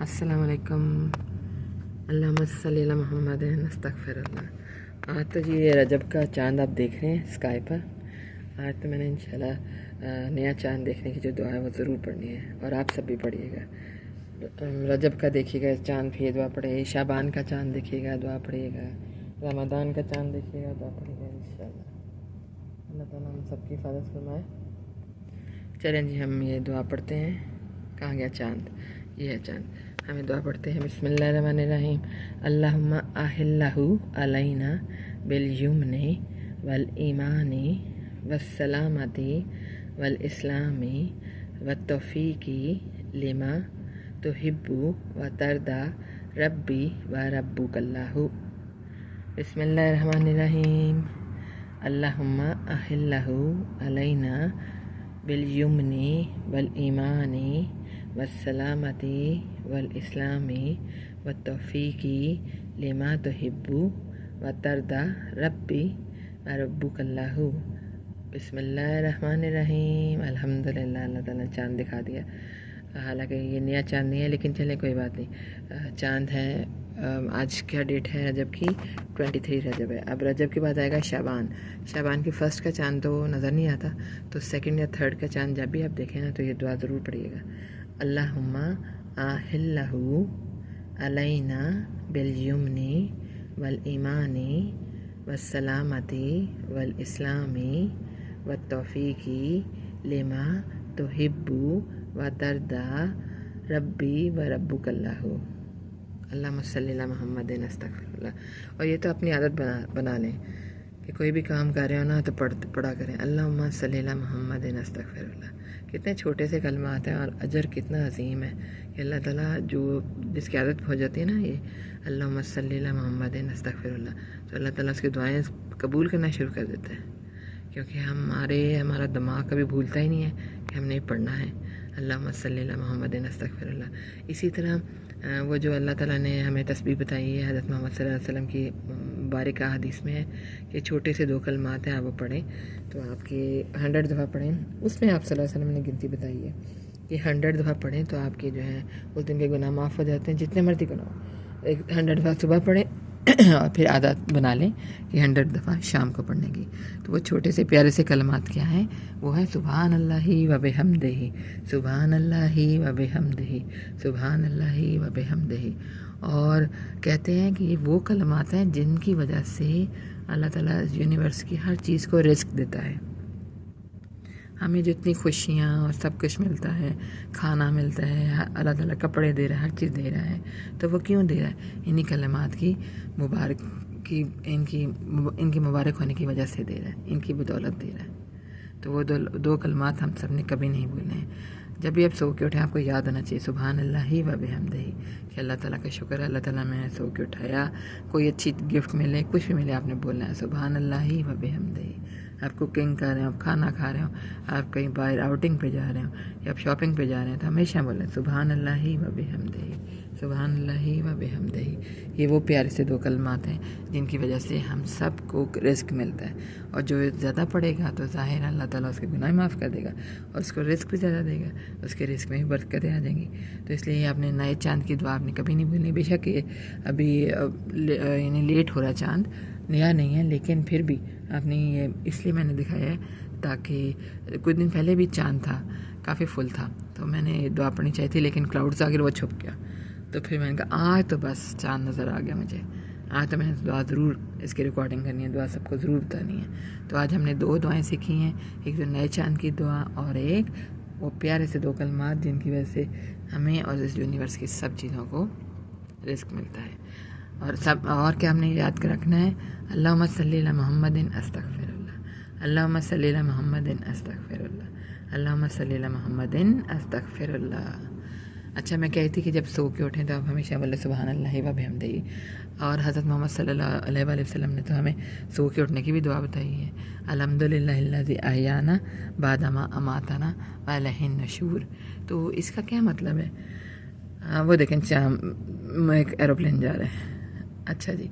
अस्सलाम वालेकुम। अल्लाहुम्मा सल्ली अला मुहम्मद अस्तगफिरुल्लाह। आज तो जी ये रजब का चाँद आप देख रहे हैं स्काई पर। आज तो मैंने इंशाल्लाह नया चाँद देखने की जो दुआ है वो ज़रूर पढ़नी है और आप सब भी पढ़िएगा। रजब का देखिएगा चाँद, फिर दुआ पढ़िएगा। शाबान का चाँद देखिएगा, दुआ पढ़िएगा। रमज़ान का चाँद देखिएगा, दुआ पढ़िएगा इंशाल्लाह। अल्लाह ताला हम सबकी हिफाजत फरमाए। चलें जी, हम ये दुआ पढ़ते हैं। कहाँ गया चाँद? ये है चाँद। हमें दुआ पढ़ते हैं। बिस्मिल्लाहिर्रहमानिर्रहीम। अल्लाहुम्मा अहिल्लहु अलैना बिल यमनि वल ईमानी वस्सलामती वल इस्लामी वत्तौफीकी लिमा तुहिब्बु व तरदा रब्बी व रब्बुकल्लाहु। बिस्मिल्लाहिर्रहमानिर्रहीम। अल्लाहुम्मा अहिल्लहु अलैना बिल यमनि वल ईमानी वस्सलामती वल इस्लामी वत्तौफीकी लिमा तुहिब्बु व तरदा रब्बी व रब्बुकल्लाहु। बिस्मिल्लाहिर्रहमानिर्रहीम। अल्हम्दुलिल्लाह, अल्लाह ताला ने चाँद दिखा दिया। हालांकि ये नया चाँद नहीं है, लेकिन चले कोई बात नहीं। चाँद है। आज क्या डेट है रजब की? 23 रजब है। अब रजब के बाद आएगा शाबान। शाबान की फ़र्स्ट का चाँद तो नज़र नहीं आता, तो सेकंड या थर्ड का चाँद जब भी आप देखें ना तो ये दुआ ज़रूर पढ़िएगा। अल्लाहुम्मा अहिल्लहु अलैना बिल यमनि वल ईमानी वस्सलामती वल इस्लामी वत्तौफीकी लिमा तुहिब्बु व तरदा रब्बी व रब्बुकल्लाहु। अल्लाहुम्मा सल्ली अला मुहम्मदिन अस्तगफिरुल्लाह। और ये तो अपनी आदत बना लें कि कोई भी काम कर रहे हो ना तो पढ़ा करें अल्लाहुम्मा सल्ली अला मुहम्मदिन अस्तगफिरुल्लाह। कितने छोटे से कलमात हैं और अजर कितना अजीम है कि अल्लाह ताला जिसकी आदत हो जाती है ना ये अल्लाहुम्मा सल्ली अला मुहम्मदिन अस्तगफिरुल्लाह, तो अल्लाह ताला उसकी दुआएं कबूल करना शुरू कर देता है। क्योंकि हमारा दिमाग कभी भूलता ही नहीं है कि हमने पढ़ना है अल्लाहुम्मा सल्ली अला मुहम्मदिन अस्तगफिरुल्लाह। इसी तरह वो जो अल्लाह ताला ने हमें तस्बीह बताई है, हज़रत मोहम्मद सल्लल्लाहु अलैहि वसल्लम की बारिक हदीस में है कि छोटे से 2 कलमात हैं, आप वो पढ़ें तो आपके 100 दफ़ा पढ़ें। उसमें आप सल्लल्लाहु अलैहि वसल्लम ने गिनती बताई है कि 100 दफ़ा पढ़ें तो आपके जो है उस दिन के गुनाह माफ़ हो जाते हैं, जितने मर्ज़ी गुनाह। 100 दफ़ा सुबह पढ़ें और फिर आदत बना लें कि 100 दफ़ा शाम को पढ़ने की। तो वो छोटे से प्यारे से कलमात क्या हैं? वो है सुभान अल्लाहि व बिहम्दिही, सुभान अल्लाहि व बिहम्दिही, सुभान अल्लाहि व बिहम्दिही। और कहते हैं कि ये वो कलमात हैं जिनकी वजह से अल्लाह ताला यूनिवर्स की हर चीज़ को रिस्क देता है। हमें जितनी खुशियाँ और सब कुछ मिलता है, खाना मिलता है, अल्लाह ताला कपड़े दे रहा है, हर चीज़ दे रहा है, तो वो क्यों दे रहा है? इन्हीं कलमात की मुबारक की इनकी मुबारक होने की वजह से दे रहा है, इनकी बदौलत दे रहा है। तो वो दो कलमात हम सब ने कभी नहीं भूलने हैं। जब भी आप सो के उठें आपको याद आना चाहिए सुभान अल्लाहि व बिहम्दिही, कि अल्लाह ताला का शुक्र है, अल्लाह ताला मैंने सो के उठाया। कोई अच्छी गिफ्ट मिले, कुछ भी मिले, आपने बोलना है सुभान अल्लाहि व बिहम्दिही। आप कुकिंग कर रहे हो, खाना खा रहे हो, आप कहीं बाहर आउटिंग पे जा रहे हो या आप शॉपिंग पे जा रहे हैं, तो हमेशा बोलें सुभान अल्लाहि व बिहम्दिही, सुभान अल्लाहि व बिहम्दिही। ये वो प्यारे से 2 कलमात हैं जिनकी वजह से हम सब को रिस्क मिलता है। और जो ज़्यादा पढ़ेगा तो ज़ाहिर अल्लाह ताला उसके गुनाह माफ़ कर देगा और उसको रिस्क भी ज़्यादा देगा, उसके रिस्क में भी बरकतें आ जाएंगी। तो इसलिए आपने नए चाँद की दुआ आपने कभी नहीं भूलनी। बेशक ये अभी यानी लेट हो रहा चाँद, नया नहीं है, लेकिन फिर भी आपने ये इसलिए मैंने दिखाया है ताकि कुछ दिन पहले भी चाँद था, काफ़ी फुल था, तो मैंने दुआ पढ़नी चाहिए थी, लेकिन क्लाउड्स आगे वो छुप गया। तो फिर मैंने कहा आज तो बस चाँद नज़र आ गया मुझे, आज तो मैंने दुआ ज़रूर इसकी रिकॉर्डिंग करनी है, दुआ सबको ज़रूर बतानी है। तो आज हमने 2 दुआएं सीखी हैं, एक तो नए चाँद की दुआ और एक वो प्यारे से 2 कलमात जिनकी वजह से हमें और इस यूनिवर्स की सब चीज़ों को रिस्क मिलता है। और क्या हमने याद कर रखना है? अल्लाहुम्मा सल्ली अला मुहम्मदिन अस्तगफिरुल्लाह, अल्लाहुम्मा सल्ली अला मुहम्मदिन अस्तगफिरुल्लाह, अल्लाहुम्मा सल्ली अला मुहम्मदिन अस्तगफिरुल्लाह। अच्छा, मैं कहती कि जब सो के उठें तो आप हमेशा बोले सुभान अल्लाहि व बिहम्दिही। और हज़रत मोहम्मद सल्लल्लाहु अलैहि वसल्लम ने तो हमें सो के उठने की भी दुआ बताई है, अल्हम्दुलिल्लाहिल्लज़ी अहयाना बादमा अमातना व इलैहिन नशूर। तो इसका क्या मतलब है? वो देखें एक एरोप्लेन जा रहा है। अच्छा जी,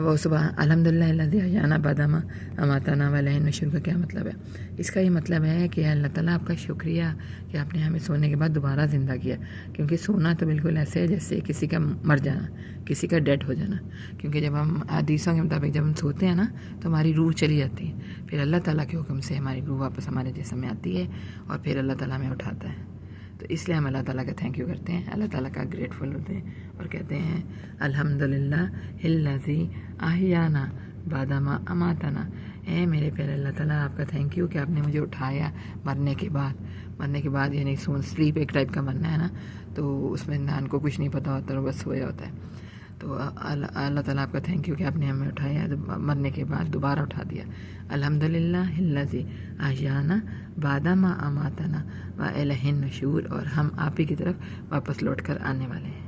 وہ صبح الحمدللہ الذی احیانا بعد ما اماتنا والیہ النشور کا کیا مطلب ہے؟ اس کا یہ مطلب ہے کہ اللہ تعالیٰ آپ کا شکریہ کہ آپ نے ہمیں سونے کے بعد دوبارہ زندہ کیا، کیونکہ سونا تو بالکل ایسے ہے جیسے کسی کا مر جانا، کسی کا ڈیڈ ہو جانا، کیونکہ جب ہم حدیثوں کے مطابق جب ہم سوتے ہیں نا تو ہماری روح چلی جاتی ہے، پھر اللہ تعالیٰ کے حکم سے ہماری روح واپس ہمارے جسم میں آتی ہے اور پھر اللہ تعالیٰ ہمیں اٹھاتا ہے۔ تو اس لیے ہم اللہ تعالیٰ کا تھینک یو کرتے ہیں، اللہ تعالیٰ کا گریٹفل ہوتے ہیں اور کہتے ہیں الحمدللہ الذی احیانا بعد ما اماتنا۔ اے میرے پیارے اللہ تعالیٰ، آپ کا تھینک یو کہ آپ نے مجھے اٹھایا مرنے کے بعد یعنی سلیپ ایک ٹائپ کا مرنا ہے نا، تو اس میں انسان کو کچھ نہیں پتہ ہوتا، بس سویا ہوتا ہے۔ تو اللہ تعالیٰ آپ کا تھینک یو کہ آپ نے ہمیں اٹھایا، مرنے کے بعد دوبارہ اٹھا دیا۔ الحمدللہ الذی احیانا بعد ما اماتنا والیہ النشور، اور ہم آپ ہی کی طرف واپس لوٹ کر آنے والے ہیں۔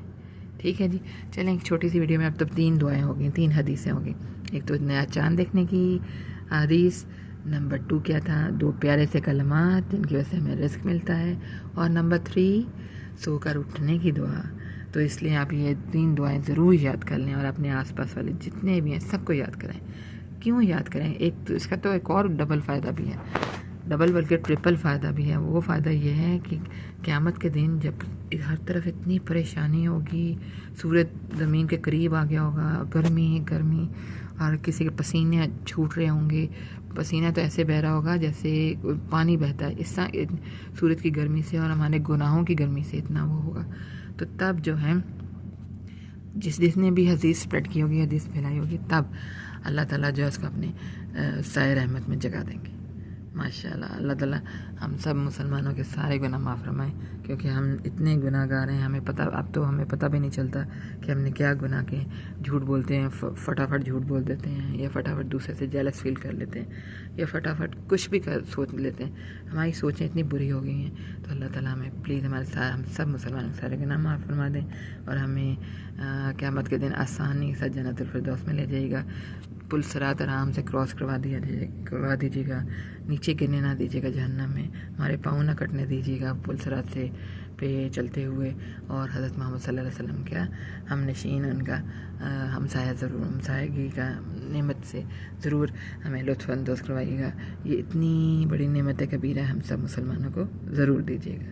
ٹھیک ہے جی، چلیں ایک چھوٹی سی ویڈیو میں اب تک 3 دعائیں ہو گئیں، 3 حدیثیں ہو گئیں۔ ایک تو نیا چاند دیکھنے کی حدیث، نمبر 2 کیا تھا؟ 2 پیارے سے کلمات جن کی وجہ سے ہمیں رزق ملتا ہے، اور نمبر 3 سو کر اٹھنے کی دعا۔ تو اس لیے آپ یہ 3 دعائیں ضرور یاد کر لیں اور اپنے آس پاس والے جتنے بھی ہیں سب کو یاد کریں۔ کیوں یاد کریں؟ ایک تو اس کا تو ایک اور ڈبل فائدہ بھی ہے، ڈبل بلکہ ٹرپل فائدہ بھی ہے۔ وہ فائدہ یہ ہے کہ قیامت کے دن جب ہر طرف اتنی پریشانی ہوگی، سورج زمین کے قریب آ گیا ہوگا، گرمی اور کسی کے پسینے چھوٹ رہے ہوں گے، پسینہ تو ایسے بہ رہا ہوگا جیسے پانی بہتا ہے، اس سورج کی گرمی سے اور ہمارے گناہوں کی گرمی سے اتنا وہ ہوگا۔ تو تب جو ہے جس نے بھی حدیث اسپریڈ کی ہوگی، حدیث پھیلائی ہوگی، تب اللہ تعالیٰ جو ہے اس کو اپنے سائے رحمت میں جگا دیں گے۔ ماشاءاللہ، اللہ تعالیٰ ہم سب مسلمانوں کے سارے گناہ معاف فرمائیں، کیونکہ ہم اتنے گناہ گار ہیں، ہمیں پتہ بھی نہیں چلتا کہ ہم نے کیا گناہ کیے۔ جھوٹ بولتے ہیں، فٹافٹ جھوٹ بول دیتے ہیں، یا فٹافٹ دوسرے سے جیلس فیل کر لیتے ہیں، یا فٹافٹ کچھ بھی سوچ لیتے ہیں۔ ہماری سوچیں اتنی بری ہو گئی ہیں، تو اللہ تعالیٰ ہمیں پلیز ہم سب مسلمانوں کے سارے گناہ معاف فرما دیں، اور ہمیں قیامت کے دن آسانی سے جنت الفردوس میں لے جائے گا۔ پل صراط آرام سے کراس کروا دیجیے گا، نیچے گرنے نہ دیجیے گا جہنم میں، ہمارے پاؤں نہ کٹنے دیجیے گا پل صراط سے پہ چلتے ہوئے، اور حضرت محمد صلی اللہ علیہ وسلم کا ہم نشین، ان کا ہمسایگی کا نعمت سے ضرور ہمیں لطف اندوز کروائیے گا۔ یہ اتنی بڑی نعمت کبیرہ ہم سب مسلمانوں کو ضرور دیجیے گا،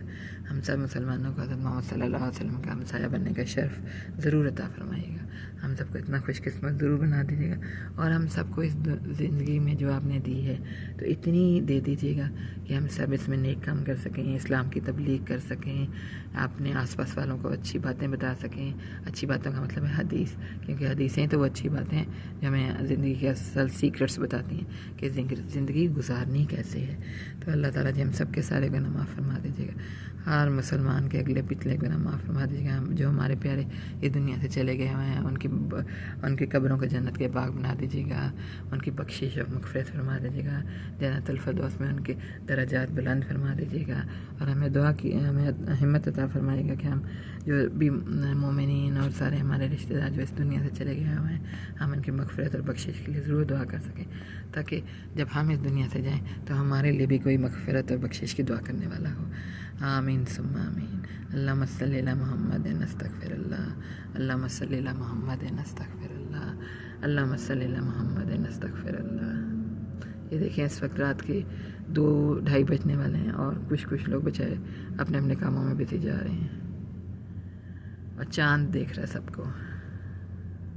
ہم سب مسلمانوں کو حضرت محمد صلی اللہ علیہ وسلم کا ہمسایہ بننے کا شرف ضرور عطا فرمائیے گا، ہم سب کو اتنا خوش قسمت ضرور بنا دیجیے گا، اور ہم سب کو اس زندگی میں جو آپ نے دی ہے تو اتنی دے دیجیے گا کہ ہم سب اس میں نیک کام کر سکیں، اسلام کی تبلیغ کر سکیں، اپنے آس پاس والوں کو اچھی باتیں بتا سکیں۔ اچھی باتوں کا مطلب ہے حدیث، کیونکہ حدیثیں تو وہ اچھی باتیں ہیں جو ہمیں زندگی کے اصل سیکرٹس بتاتی ہیں کہ زندگی گزارنی کیسے ہے۔ تو اللہ تعالیٰ جی ہم سب کے سارے گناہ معاف فرما دیجیے گا، ہر مسلمان کے اگلے پچھلے گناہ معاف فرما دیجیے گا، جو ہمارے پیارے یہ دنیا سے چلے گئے ہوئے ہیں ان کی قبروں کو جنت کے باغ بنا دیجیے گا، ان کی بخشش اور مغفرت فرما دیجیے گا، جنت الفردوس میں ان کے درجات بلند فرما دیجیے گا، اور ہمیں ہمیں ہمت عطا فرمائے گا کہ ہم جو بھی مومنین اور سارے ہمارے رشتہ دار جو اس دنیا سے چلے گئے ہوئے ہیں، ہم ان کی مغفرت اور بخشش کے لیے ضرور دعا کر سکیں، تاکہ جب ہم اس دنیا سے جائیں تو ہمارے لیے بھی کوئی مغفرت اور بخشش کی دعا کرنے والا ہو۔ آمین ثم آمین۔ اللہم صلی علی محمد نستغفر اللہ، اللہم صلی علی محمد نستغفر اللہ، اللہم صلی علی محمد نستغفر اللہ۔ یہ دیکھیں اس وقت رات کے 2-2:30 بجنے والے ہیں، اور کچھ لوگ بچائے اپنے اپنے کاموں میں بزی جا رہے ہیں، اور چاند دیکھ رہا ہے سب کو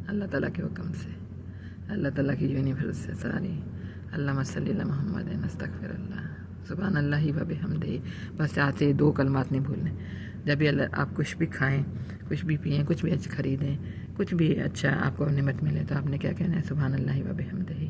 اللہ تعالیٰ کے حکم سے، اللہ تعالیٰ کی یونیورس سے ساری۔ اللہم صلی علی محمد نستغفر اللہ، سبحان اللہ و بحمدہ۔ بس آج سے 2 کلمات نہیں بھولنے، جب بھی آپ کچھ بھی کھائیں، کچھ بھی پئیں، کچھ بھی خریدیں، کچھ بھی اچھا آپ کو نعمت ملے، تو آپ نے کیا کہنا ہے؟ سبحان اللہ و بحمدہ۔